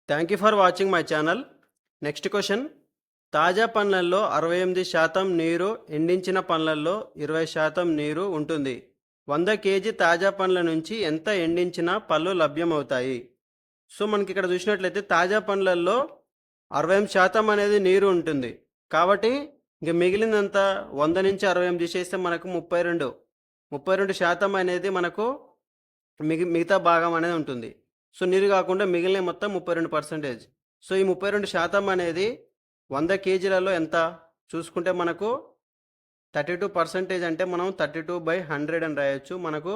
Thank you for watching my channel. Next question. తాజా పండ్లల్లో 68% నీరు, ఎండించిన పండ్లల్లో 20% నీరు ఉంటుంది. 100 కేజీ తాజా పండ్ల నుంచి ఎంత ఎండించిన పళ్ళు లభ్యమవుతాయి? సో మనకి ఇక్కడ చూసినట్లయితే తాజా పండ్లల్లో 68% అనేది నీరు ఉంటుంది. కాబట్టి ఇంక మిగిలినంత 100 నుంచి 68 తీసేస్తే మనకు 32% అనేది మనకు మిగతా భాగం అనేది ఉంటుంది. సో నీరు కాకుండా మిగిలిన మొత్తం 32%. సో ఈ 32% అనేది 100 కేజీలలో ఎంత చూసుకుంటే మనకు 32% అంటే మనం 32/100 అని రాయొచ్చు. మనకు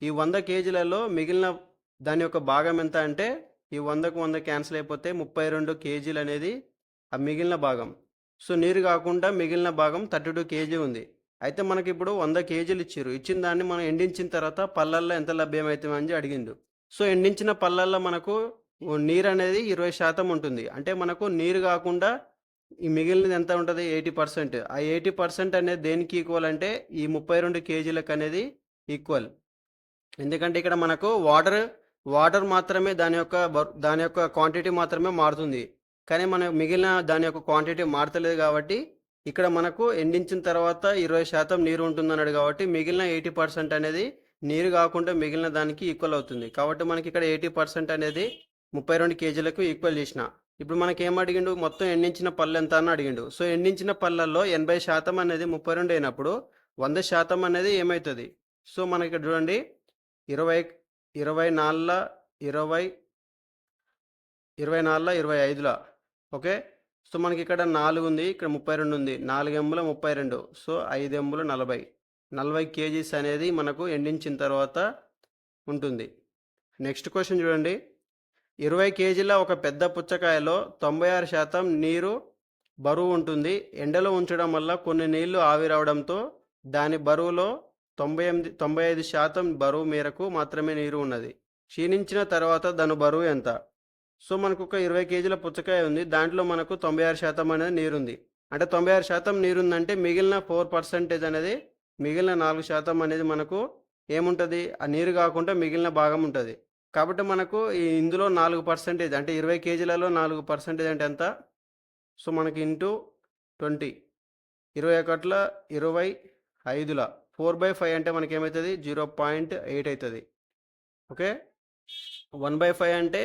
ఈ 100 కేజీలలో మిగిలిన దాని యొక్క భాగం ఎంత అంటే ఈ 100కు 100 క్యాన్సిల్ అయిపోతే 32 కేజీలు అనేది ఆ మిగిలిన భాగం. సో నీరు కాకుండా మిగిలిన భాగం 32 కేజీ ఉంది. అయితే మనకి ఇప్పుడు 100 కేజీలు ఇచ్చిర్రు. ఇచ్చిన దాన్ని మనం ఎండించిన తర్వాత పళ్ళల్లో ఎంత లభ్యమవుతామని అడిగిండు. సో ఎండించిన పళ్ళల్లో మనకు నీరు అనేది 20% ఉంటుంది. అంటే మనకు నీరు కాకుండా ఈ మిగిలినది ఎంత ఉంటుంది? 80%. ఆ 80% అనేది దేనికి ఈక్వల్ అంటే ఈ 32 కేజీలకు అనేది ఈక్వల్. ఎందుకంటే ఇక్కడ మనకు వాటర్ మాత్రమే దాని యొక్క క్వాంటిటీ మాత్రమే మారుతుంది. కానీ మన మిగిలిన దాని యొక్క క్వాంటిటీ మారతలేదు కాబట్టి ఇక్కడ మనకు ఎండించిన తర్వాత 20% నీరు ఉంటుందన్నాడు కాబట్టి మిగిలిన 80% అనేది నీరు కాకుండా మిగిలిన దానికి ఈక్వల్ అవుతుంది. కాబట్టి మనకి ఇక్కడ 80% అనేది 32 కేజీలకు ఈక్వల్ చేసిన. ఇప్పుడు మనకి ఏం అడిగిండు? మొత్తం ఎండించిన పళ్ళు ఎంత అని అడిగిండు. సో ఎండించిన పళ్ళల్లో 80% అనేది 32 అయినప్పుడు 100% అనేది ఏమవుతుంది? సో మనకి ఇక్కడ చూడండి 20 24 20 24 25 ఓకే. సో మనకి ఇక్కడ 4 ఉంది, ఇక్కడ 32 ఉంది. 4 ఎంబుల 32. సో 5 ఎంబుల 40 కేజీస్ అనేది మనకు ఎండించిన తర్వాత ఉంటుంది. నెక్స్ట్ క్వశ్చన్ చూడండి. 20 కేజీల ఒక పెద్ద పుచ్చకాయలో 96% నీరు బరువు ఉంటుంది. ఎండలో ఉంచడం వల్ల కొన్ని నీళ్లు ఆవిరవడంతో దాని బరువులో 95% బరువు మేరకు మాత్రమే నీరు ఉన్నది. క్షీణించిన తర్వాత దాని బరువు ఎంత? సో మనకు ఒక 20 కేజీల పుచ్చకాయ ఉంది. దాంట్లో మనకు 96% అనేది నీరుంది. అంటే 96% నీరుందంటే మిగిలిన 4% అనేది మిగిలిన 4% అనేది మనకు ఏముంటుంది? ఆ నీరు కాకుండా మిగిలిన భాగం ఉంటుంది. కాబట్టి మనకు ఇందులో 4% అంటే 20 కేజీలలో 4% అంటే ఎంత? సో మనకి ఇంటూ 20 21 25 4/5 అంటే మనకి ఏమవుతుంది? 0.8 అవుతుంది. ఓకే. 1/5 అంటే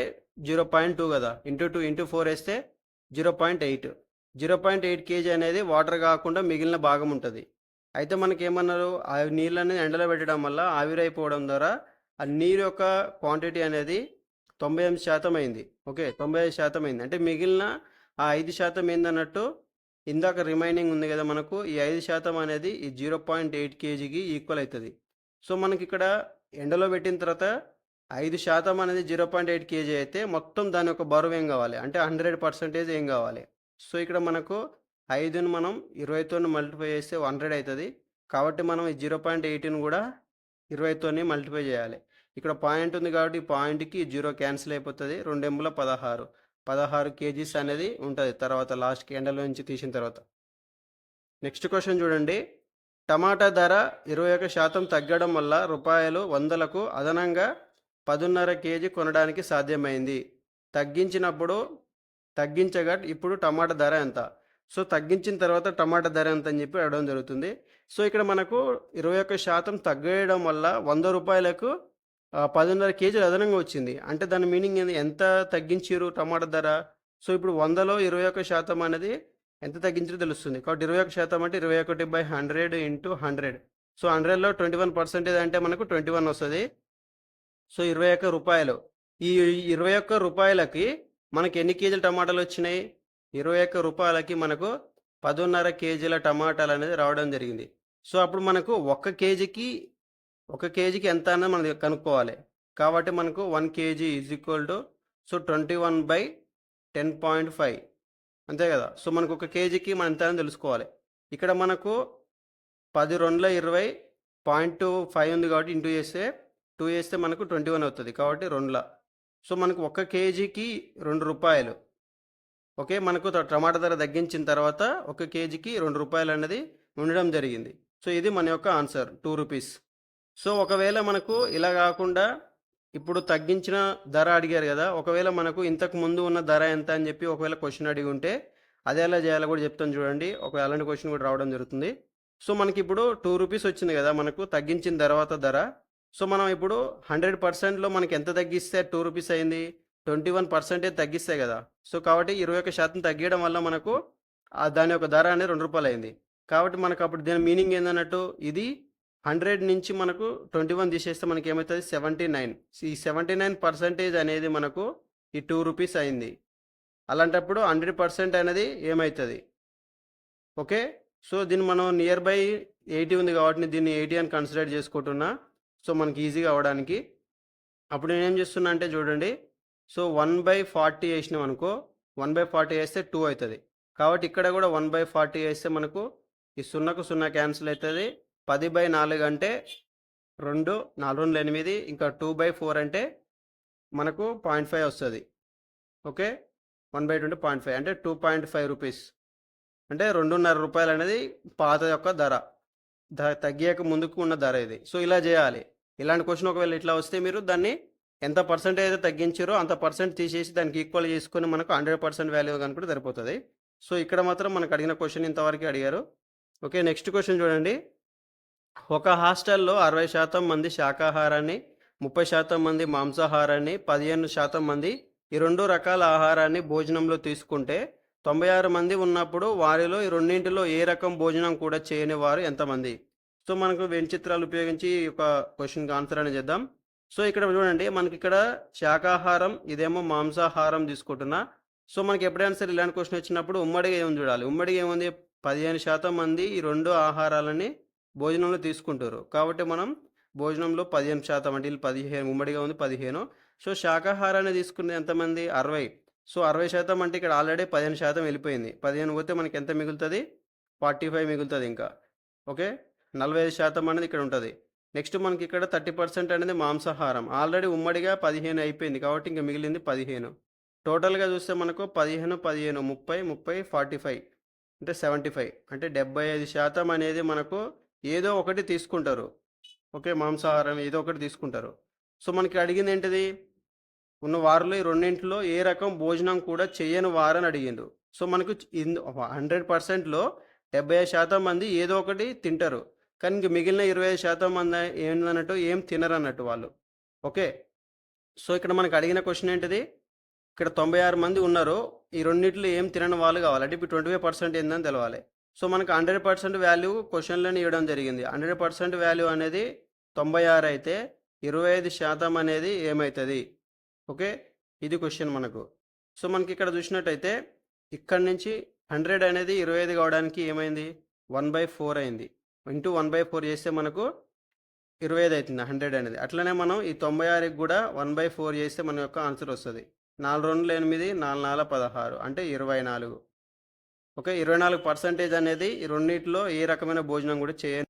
0.2 కదా. ఇంటూ 2 ఇంటూ 4 వేస్తే 0.8. 0.8 కేజీ అనేది వాటర్ కాకుండా మిగిలిన భాగం ఉంటుంది. అయితే మనకి ఏమన్నారు? ఆ నీళ్ళని ఎండలో పెట్టడం వల్ల ఆవిరైపోవడం ద్వారా ఆ నీరు యొక్క క్వాంటిటీ అనేది 98% అయింది. ఓకే, 95% అయింది. అంటే మిగిలిన ఆ 5% ఏందన్నట్టు ఇందాక రిమైనింగ్ ఉంది కదా మనకు, ఈ 5% అనేది ఈ 0.8 కేజీకి ఈక్వల్ అవుతుంది. సో మనకి ఇక్కడ ఎండలో పెట్టిన తర్వాత 5% అనేది 0.8 కేజీ అయితే మొత్తం దాని యొక్క బరువు ఏం కావాలి అంటే 100% ఏం కావాలి? సో ఇక్కడ మనకు 5ని మనం 20తో మల్టిప్లై చేస్తే 100 అవుతుంది. కాబట్టి మనం ఈ 0.8ని కూడా 20తోని మల్టిప్లై చేయాలి. ఇక్కడ పాయింట్ ఉంది కాబట్టి ఈ పాయింట్కి 0 క్యాన్సిల్ అయిపోతుంది. 2 ఎంబుల 16 కేజీస్ అనేది ఉంటుంది తర్వాత లాస్ట్కి ఎండలో నుంచి తీసిన తర్వాత. నెక్స్ట్ క్వశ్చన్ చూడండి. టమాటా ధర 21% తగ్గడం వల్ల రూపాయలు 100లకు అదనంగా 10.5 కేజీ కొనడానికి సాధ్యమైంది. తగ్గించగా ఇప్పుడు టమాటా ధర ఎంత? సో తగ్గించిన తర్వాత టమాటా ధర ఎంత అని చెప్పి అడగడం జరుగుతుంది. సో ఇక్కడ మనకు 21% తగ్గడం వల్ల 100 రూపాయలకు 10.5 కేజీలు అదనంగా వచ్చింది. అంటే దాని మీనింగ్ ఏంది? ఎంత తగ్గించారు టమాటా ధర? సో ఇప్పుడు 100లో 21% అనేది ఎంత తగ్గించారో తెలుస్తుంది. కాబట్టి 21% అంటే 21/100 ఇంటూ 100. సో 100లో 21% అంటే మనకు 21 వస్తుంది. సో 21 రూపాయలు. ఈ 21 రూపాయలకి మనకి ఎన్ని కేజీల టమాటాలు వచ్చినాయి? 21 రూపాయలకి మనకు 10.5 కేజీల టమాటాలు అనేది రావడం జరిగింది. సో అప్పుడు మనకు ఒక కేజీకి ఎంత అన్నది మనం కనుక్కోవాలి. కాబట్టి మనకు 1 KG is equal to so 21/10.5 అంతే కదా. సో మనకు ఒక కేజీకి మనం ఎంత అని తెలుసుకోవాలి. ఇక్కడ మనకు 10 2 20 0.25 ఉంది కాబట్టి ఇంటూ చేస్తే 2 చేస్తే మనకు 21 అవుతుంది. కాబట్టి 2. సో మనకు 1 కేజీకి 2 రూపాయలు. ఓకే, మనకు టమాటా ధర తగ్గించిన తర్వాత 1 కేజీకి 2 రూపాయలు అనేది ఉండడం జరిగింది. సో ఇది మన యొక్క ఆన్సర్ 2 రూపీస్. సో ఒకవేళ మనకు ఇలా కాకుండా ఇప్పుడు తగ్గించిన ధర అడిగారు కదా, ఒకవేళ మనకు ఇంతకు ముందు ఉన్న ధర ఎంత అని చెప్పి ఒకవేళ క్వశ్చన్ అడిగి ఉంటే అది ఎలా చేయాలో కూడా చెప్తాను చూడండి. ఒక అలాంటి క్వశ్చన్ కూడా రావడం జరుగుతుంది. సో మనకి ఇప్పుడు రూ. 2 వచ్చింది కదా మనకు తగ్గించిన తర్వాత ధర. సో మనం ఇప్పుడు 100%లో మనకి ఎంత తగ్గిస్తే రూ. 2 అయింది? 21% తగ్గిస్తే కదా. సో కాబట్టి 21% తగ్గడం వల్ల మనకు దాని యొక్క ధర అనేది రూ. 2 అయింది. కాబట్టి మనకు అప్పుడు దీని మీనింగ్ ఏందన్నట్టు, ఇది 100 నుంచి మనకు 21 తీసేస్తే మనకి ఏమవుతుంది? 79. ఈ 79% అనేది మనకు ఈ రూ. 2 అయింది. అలాంటప్పుడు 100% అనేది ఏమవుతుంది? ఓకే. సో దీన్ని మనం నియర్ బై 80 ఉంది కాబట్టి దీన్ని 80 అని కన్సిడర్ చేసుకుంటున్నా. సో మనకి ఈజీగా అవ్వడానికి. అప్పుడు నేనేం చేస్తున్నా అంటే చూడండి, సో 1/40 వేసినాం అనుకో, 1/40 వేస్తే 2 అవుతుంది. కాబట్టి ఇక్కడ కూడా 1/40 వేస్తే మనకు ఈ 0కు 0 క్యాన్సిల్ అవుతుంది. 10/4 అంటే 2, 4 2 8, ఇంకా 2/4 అంటే మనకు 0.5 వస్తుంది. ఓకే. 1/2 0.5 అంటే 2.5 రూపీస్. అంటే రూ. 2.5 అనేది పాత యొక్క ధర. తగ్గాక ముందుకు ఉన్న ధర ఇది. సో ఇలా చేయాలి. ఇలాంటి క్వశ్చన్ ఒకవేళ ఇట్లా వస్తే మీరు దాన్ని ఎంత పర్సెంటేజ్ అయితే తగ్గించారో అంత పర్సెంట్ తీసేసి దానికి ఈక్వల్ చేసుకొని మనకు 100% వాల్యూ కనుకుంటే సరిపోతుంది. సో ఇక్కడ మాత్రం మనకు అడిగిన క్వశ్చన్ ఇంతవరకు అడిగారు. ఓకే. నెక్స్ట్ క్వశ్చన్ చూడండి. ఒక హాస్టల్లో 60% మంది శాకాహారాన్ని, 30% మంది మాంసాహారాన్ని, 15% మంది ఈ 2 రకాల ఆహారాన్ని భోజనంలో తీసుకుంటే 96 మంది ఉన్నప్పుడు వారిలో ఈ రెండింటిలో ఏ రకం భోజనం కూడా చేయని వారు ఎంతమంది? సో మనకు వెండి చిత్రాలు ఉపయోగించి ఒక క్వశ్చన్కి ఆన్సర్ అనేది చేద్దాం. సో ఇక్కడ చూడండి, మనకి ఇక్కడ శాకాహారం, ఇదేమో మాంసాహారం తీసుకుంటున్నా. సో మనకి ఎప్పుడైనా సరే ఇలాంటి క్వశ్చన్ వచ్చినప్పుడు ఉమ్మడిగా ఏముంది చూడాలి. ఉమ్మడిగా ఏముంది? 15% మంది ఈ 2 ఆహారాలని భోజనంలో తీసుకుంటారు. కాబట్టి మనం భోజనంలో 15% అంటే వీళ్ళు 15 ఉమ్మడిగా ఉంది 15. సో శాకాహారాన్ని తీసుకునేది ఎంతమంది? 60. సో 60% అంటే ఇక్కడ ఆల్రెడీ 15% వెళ్ళిపోయింది. 15 పోతే మనకి ఎంత మిగులుతుంది? 45 మిగులుతుంది ఇంకా. ఓకే. 45% అనేది ఇక్కడ ఉంటుంది. నెక్స్ట్ మనకి ఇక్కడ 30% అనేది మాంసాహారం. ఆల్రెడీ ఉమ్మడిగా 15 అయిపోయింది కాబట్టి ఇంకా మిగిలింది 15. టోటల్గా చూస్తే మనకు 15, 15, 30, 30, 45 అంటే 75 అంటే 75% అనేది మనకు ఏదో ఒకటి తీసుకుంటారు. ఓకే. మాంసాహారం ఏదో ఒకటి తీసుకుంటారు. సో మనకి అడిగింది ఏంటిది? ఉన్న వారిలో ఈ రెండింటిలో ఏ రకం భోజనం కూడా చేయని వారని అడిగిండు. సో మనకు 100%లో 75% మంది ఏదో ఒకటి తింటారు. కానీ ఇంక మిగిలిన 25% మంది ఏందన్నట్టు ఏం తినరు అన్నట్టు వాళ్ళు. ఓకే. సో ఇక్కడ మనకు అడిగిన క్వశ్చన్ ఏంటిది? ఇక్కడ 96 మంది ఉన్నారు. ఈ రెండిట్లో ఏం తినని వాళ్ళు కావాలి. అంటే ఇప్పుడు 25% ఏందని తెలవాలి. సో మనకు 100% వాల్యూ క్వశ్చన్లోనే ఇవ్వడం జరిగింది. 100% వాల్యూ అనేది 96 అయితే 25% అనేది ఏమవుతుంది? ఓకే. ఇది క్వశ్చన్ మనకు. సో మనకి ఇక్కడ చూసినట్టయితే ఇక్కడ నుంచి 100 అనేది 25 కావడానికి ఏమైంది? 1/4 అయింది. ఇంటూ 1/4 చేస్తే మనకు 25 అవుతుంది 100 అనేది. అట్లనే మనం ఈ 96కి కూడా 1/4 చేస్తే మన యొక్క ఆన్సర్ వస్తుంది. 4 2 8, 4 4 16 అంటే 24. ఓకే. 24% అనేది ఈ రెండింటిలో ఏ రకమైన భోజనం కూడా చేయని